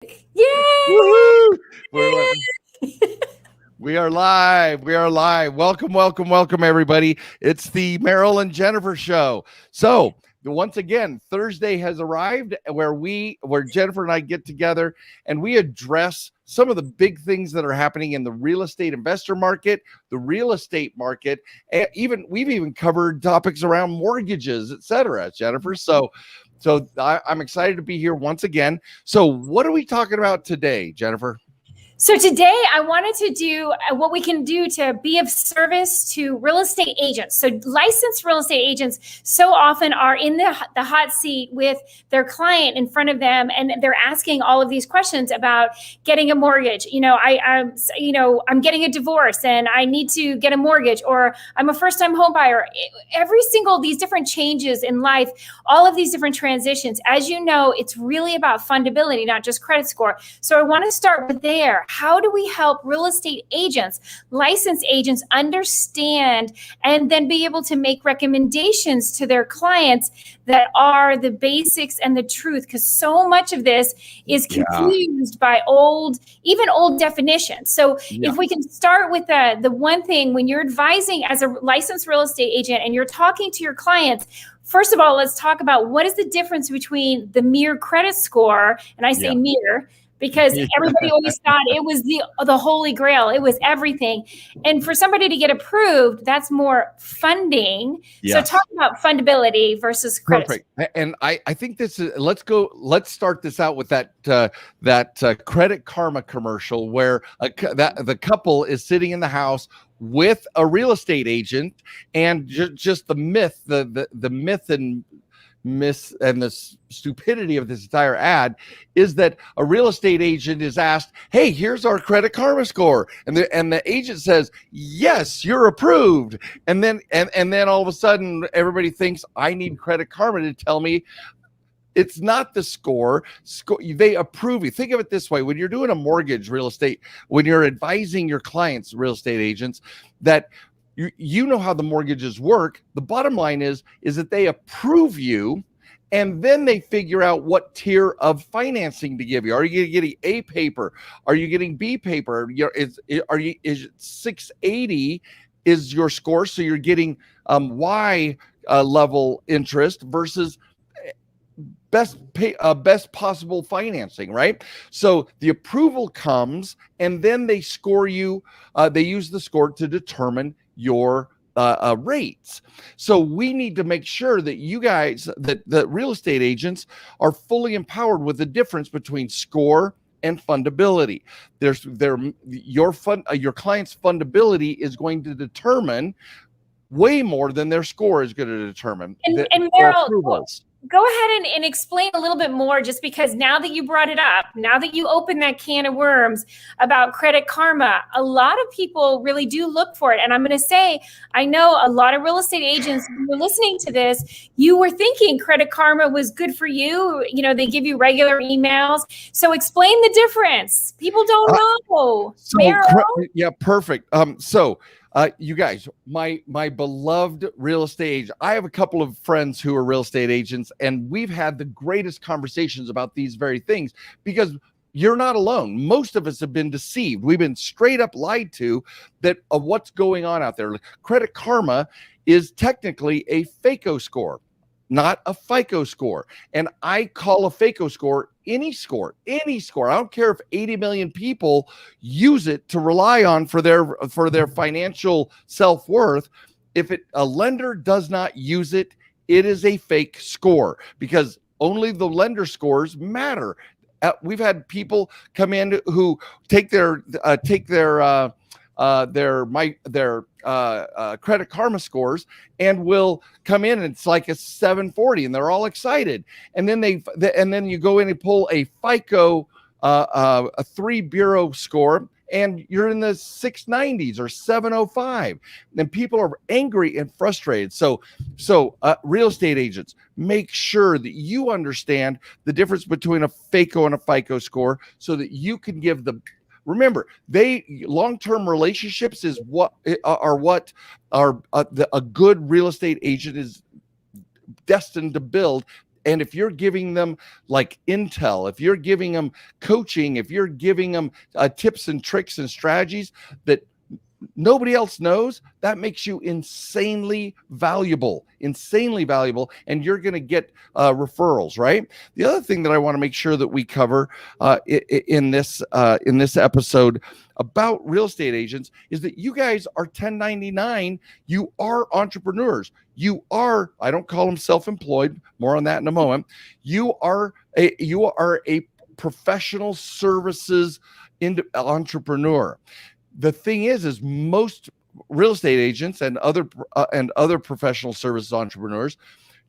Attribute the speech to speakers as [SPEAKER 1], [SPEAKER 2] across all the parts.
[SPEAKER 1] Woohoo! We're we are live. We are live. Welcome, welcome, welcome, everybody. It's the Meryl and Jennifer show. So once again, Thursday has arrived where Jennifer and I get together and we address some of the big things that are happening in the real estate investor market, the real estate market, and we've even covered topics around mortgages, etc. Jennifer. So I'm excited to be here once again. So what are we talking about today, Jennifer?
[SPEAKER 2] So today I wanted to do what we can do to be of service to real estate agents. So licensed real estate agents so often are in the hot seat with their client in front of them, and they're asking all of these questions about getting a mortgage. I'm getting a divorce and I need to get a mortgage, or I'm a first-time home buyer. Every single these different changes in life, all of these different transitions, as you know, it's really about fundability, not just credit score. So I want to start with there. How do we help real estate agents, licensed agents, understand and then be able to make recommendations to their clients that are the basics and the truth? Because so much of this is confused by old definitions. So if we can start with the one thing, when you're advising as a licensed real estate agent and you're talking to your clients, first of all, let's talk about what is the difference between the mere credit score, and I say mere, because everybody always thought it was the holy grail. It was everything. And for somebody to get approved, that's more funding. Yes. So talk about fundability versus credit.
[SPEAKER 1] Perfect. And I think this is, let's start this out with that Credit Karma commercial where the couple is sitting in the house with a real estate agent, and just the myth, the myth and the stupidity of this entire ad is that a real estate agent is asked, "Hey, here's our Credit Karma score," and the agent says, "Yes, you're approved." And then all of a sudden, everybody thinks I need Credit Karma to tell me. It's not the score. They approve you. Think of it this way: when you're doing a mortgage real estate, when you're advising your clients, real estate agents, that you know how the mortgages work. The bottom line is that they approve you, and then they figure out what tier of financing to give you. Are you getting A paper? Are you getting B paper? Is it 680 is your score? So you're getting Y level interest versus best possible financing, right? So the approval comes, and then they score you. They use the score to determine your rates. So we need to make sure that you guys, that real estate agents, are fully empowered with the difference between score and fundability. Your client's fundability is going to determine way more than their score is going to determine.
[SPEAKER 2] And Meryl, go ahead and explain a little bit more, just because now that you brought it up, now that you opened that can of worms about Credit Karma, a lot of people really do look for it. And I'm going to say, I know a lot of real estate agents who were listening to this, you were thinking Credit Karma was good for you. You know, they give you regular emails. So explain the difference. People don't know.
[SPEAKER 1] Yeah, perfect. You guys, my beloved real estate agent, I have a couple of friends who are real estate agents, and we've had the greatest conversations about these very things, because you're not alone. Most of us have been deceived. We've been straight up lied to of what's going on out there. Credit Karma is technically a FACO score, not a FICO score. And I call a FACO score any score. I don't care if 80 million people use it to rely on for their financial self-worth. If a lender does not use it, it is a fake score, because only the lender scores matter. We've had people come in who take their Credit Karma scores and will come in and it's like a 740 and they're all excited. And then you go in and pull a FICO, a 3 bureau score, and you're in the 690s or 705. And people are angry and frustrated. So real estate agents, make sure that you understand the difference between a FACO and a FICO score, so that you can give remember, long-term relationships is a good real estate agent is destined to build And if you're giving them like intel, if you're giving them coaching, if you're giving them tips and tricks and strategies that nobody else knows, that makes you insanely valuable, and you're going to get referrals, right? The other thing that I want to make sure that we cover in this episode about real estate agents is that you guys are 1099. You are entrepreneurs. You are, I don't call them self-employed, more on that in a moment. You are a professional services entrepreneur. The thing is most real estate agents and other professional services entrepreneurs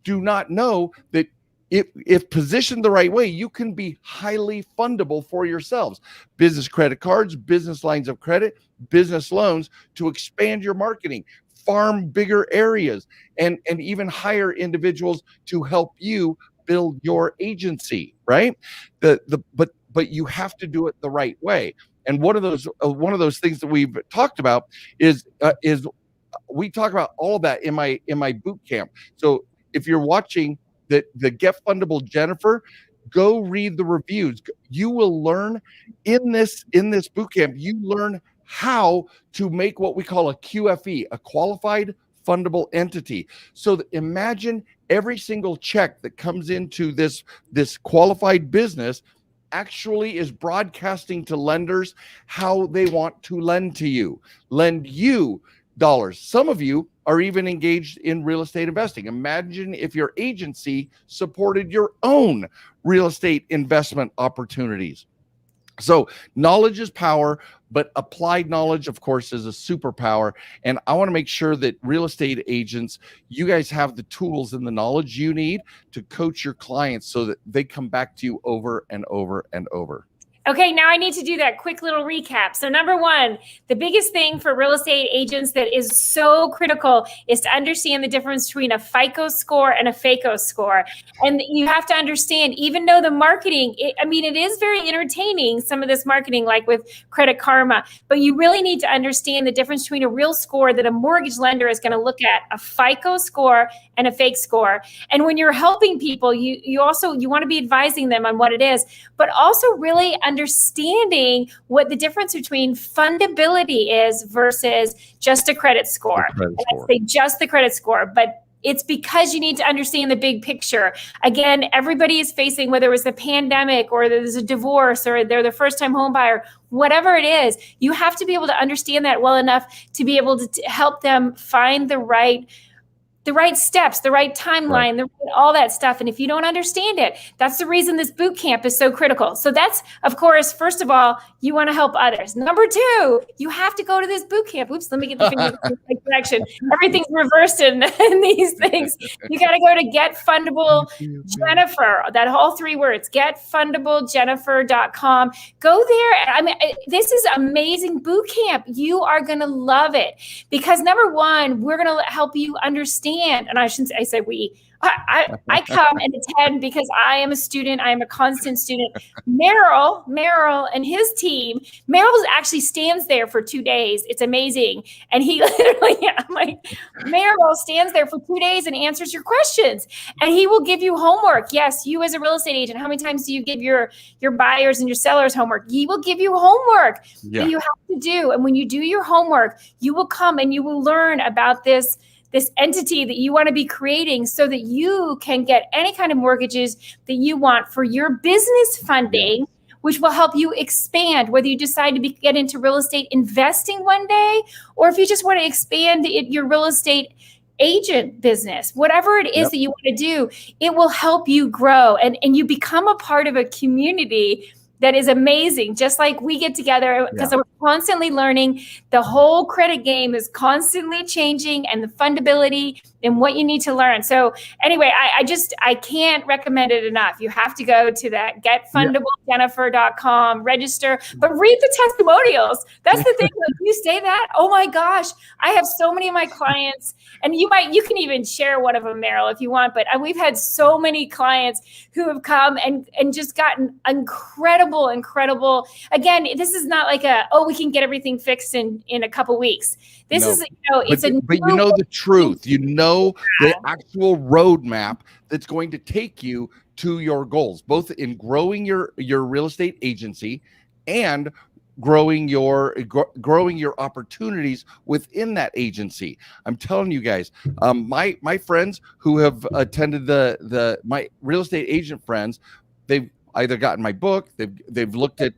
[SPEAKER 1] do not know that if positioned the right way, you can be highly fundable for yourselves. Business credit cards, business lines of credit, business loans to expand your marketing, farm bigger areas, and even hire individuals to help you build your agency, right? But you have to do it the right way. And one of those things that we've talked about is we talk about all of that in my boot camp. So if you're watching the Get Fundable Jennifer, go read the reviews. You will learn in this boot camp. You learn how to make what we call a QFE, a qualified fundable entity. So imagine every single check that comes into this qualified business actually is broadcasting to lenders how they want to lend you dollars. Some of you are even engaged in real estate investing. Imagine if your agency supported your own real estate investment opportunities. So knowledge is power, but applied knowledge, of course, is a superpower. And I want to make sure that real estate agents, you guys have the tools and the knowledge you need to coach your clients so that they come back to you over and over and over.
[SPEAKER 2] Okay, now I need to do that quick little recap. So number one, the biggest thing for real estate agents that is so critical is to understand the difference between a FICO score and a FACO score. And you have to understand, even though the marketing, it is very entertaining, some of this marketing, like with Credit Karma, but you really need to understand the difference between a real score that a mortgage lender is going to look at, a FICO score and a fake score. And when you're helping people, you want to be advising them on what it is, but also really understanding what the difference between fundability is versus just a credit score. And I say just the credit score, but it's because you need to understand the big picture. Again, everybody is facing, whether it was the pandemic or there's a divorce or they're the first-time home buyer, whatever it is, you have to be able to understand that well enough to be able to help them find the right steps, the right timeline, all that stuff. And if you don't understand it, that's the reason this boot camp is so critical. So that's, of course, first of all, you want to help others. Number two, you have to go to this boot camp. Oops, let me get the finger in the right direction. Everything's reversed in these things. You got to go to Get Fundable Jennifer, that whole three words, getfundablejennifer.com. Go there. This is amazing boot camp. You are going to love it because number one, we're going to help you understand. And I shouldn't say, I say we. I come and attend because I am a student. I am a constant student. Merrill and his team, Merrill actually stands there for 2 days. It's amazing. And he literally, I'm like, Merrill stands there for 2 days and answers your questions. And he will give you homework. Yes, you as a real estate agent, how many times do you give your buyers and your sellers homework? He will give you homework that you have to do. And when you do your homework, you will come and you will learn about this entity that you want to be creating so that you can get any kind of mortgages that you want for your business funding, which will help you expand, whether you decide to get into real estate investing one day, or if you just want to expand your real estate agent business, whatever it is that you want to do, it will help you grow and you become a part of a community that is amazing. Just like we get together because we're constantly learning. The whole credit game is constantly changing and the fundability and what you need to learn. So anyway, I can't recommend it enough. You have to go to that getfundablejennifer.com, register, but read the testimonials. That's the thing. Like you say that, oh my gosh, I have so many of my clients, and you can even share one of them, Meryl, if you want, but we've had so many clients who have come and just gotten incredible. Again, this is not like we can get everything fixed in a couple weeks. This is, it's
[SPEAKER 1] but you know the truth. You know know the actual roadmap that's going to take you to your goals, both in growing your real estate agency and growing your opportunities within that agency. I'm telling you guys, my friends who have attended my real estate agent friends, they've either gotten my book, they've looked at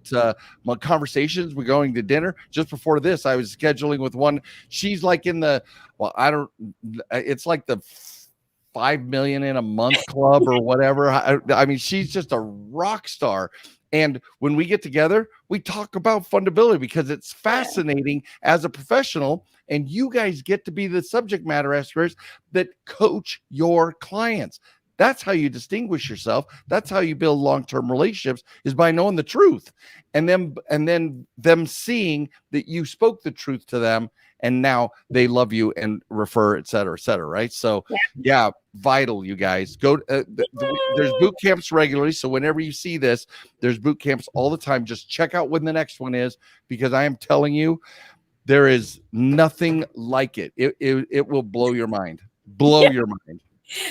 [SPEAKER 1] my conversations. We're going to dinner. Just before this, I was scheduling with one. She's like in the, it's like the 5 million in a month club or whatever. I mean, she's just a rock star. And when we get together, we talk about fundability because it's fascinating as a professional, and you guys get to be the subject matter experts that coach your clients. That's how you distinguish yourself. That's how you build long-term relationships, is by knowing the truth, and then them seeing that you spoke the truth to them, and now they love you and refer, et cetera, right? So yeah, vital, you guys. Go there's boot camps regularly, so whenever you see this, there's boot camps all the time. Just check out when the next one is, because I am telling you, there is nothing like it. It will blow your mind. Your mind.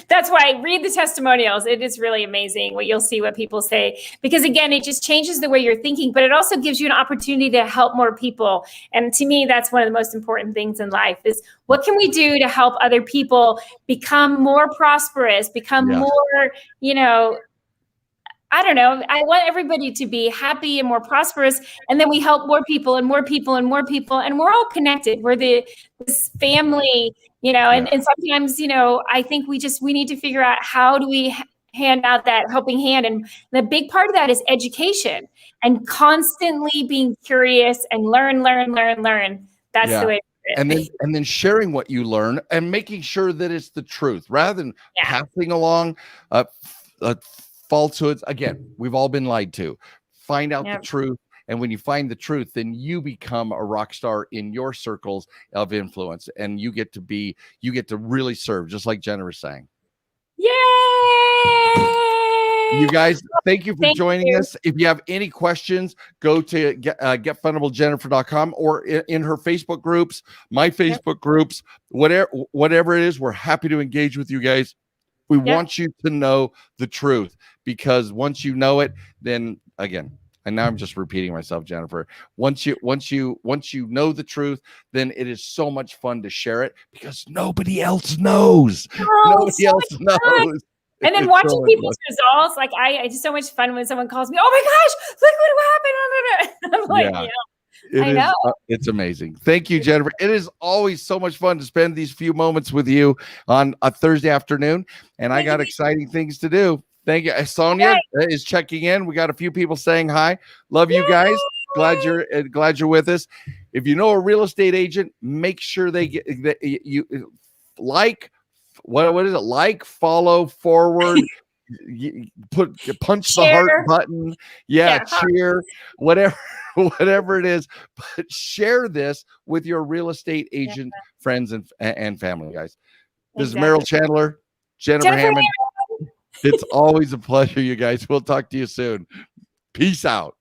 [SPEAKER 2] That's why I read the testimonials. It is really amazing what you'll see, what people say, because again, it just changes the way you're thinking, but it also gives you an opportunity to help more people. And to me, that's one of the most important things in life is, what can we do to help other people become more prosperous, become more, I don't know. I want everybody to be happy and more prosperous. And then we help more people and more people and more people. And we're all connected. We're this family, and sometimes, I think we need to figure out, how do we hand out that helping hand? And the big part of that is education and constantly being curious and learn. That's the way.
[SPEAKER 1] And then sharing what you learn and making sure that it's the truth, rather than passing along falsehoods. Again, we've all been lied to. Find out the truth. And when you find the truth, then you become a rock star in your circles of influence, and you get to really serve, just like Jennifer was saying.
[SPEAKER 2] Yay!
[SPEAKER 1] You guys, thank you for joining us. If you have any questions, go to getfundablejennifer.com, or in her Facebook groups, my Facebook groups, whatever it is, we're happy to engage with you guys. We want you to know the truth, because once you know it, then again, and now I'm just repeating myself, Jennifer. Once you know the truth, then it is so much fun to share it, because nobody else knows. Nobody else knows.
[SPEAKER 2] And then watching people's results, like it's so much fun when someone calls me, "Oh my gosh, look what happened!" I'm like, I know.
[SPEAKER 1] It's amazing. Thank you, Jennifer. It is always so much fun to spend these few moments with you on a Thursday afternoon, and I got exciting things to do. Thank you. Sonia is checking in. We got a few people saying hi. Love you guys. Glad you're with us. If you know a real estate agent, make sure they get you like. What is it? Like, follow, forward. Punch the heart button. Cheer, whatever it is, but share this with your real estate agent friends and family, guys. This is Merrill Chandler, Jennifer Hammond. It's always a pleasure, you guys. We'll talk to you soon. Peace out.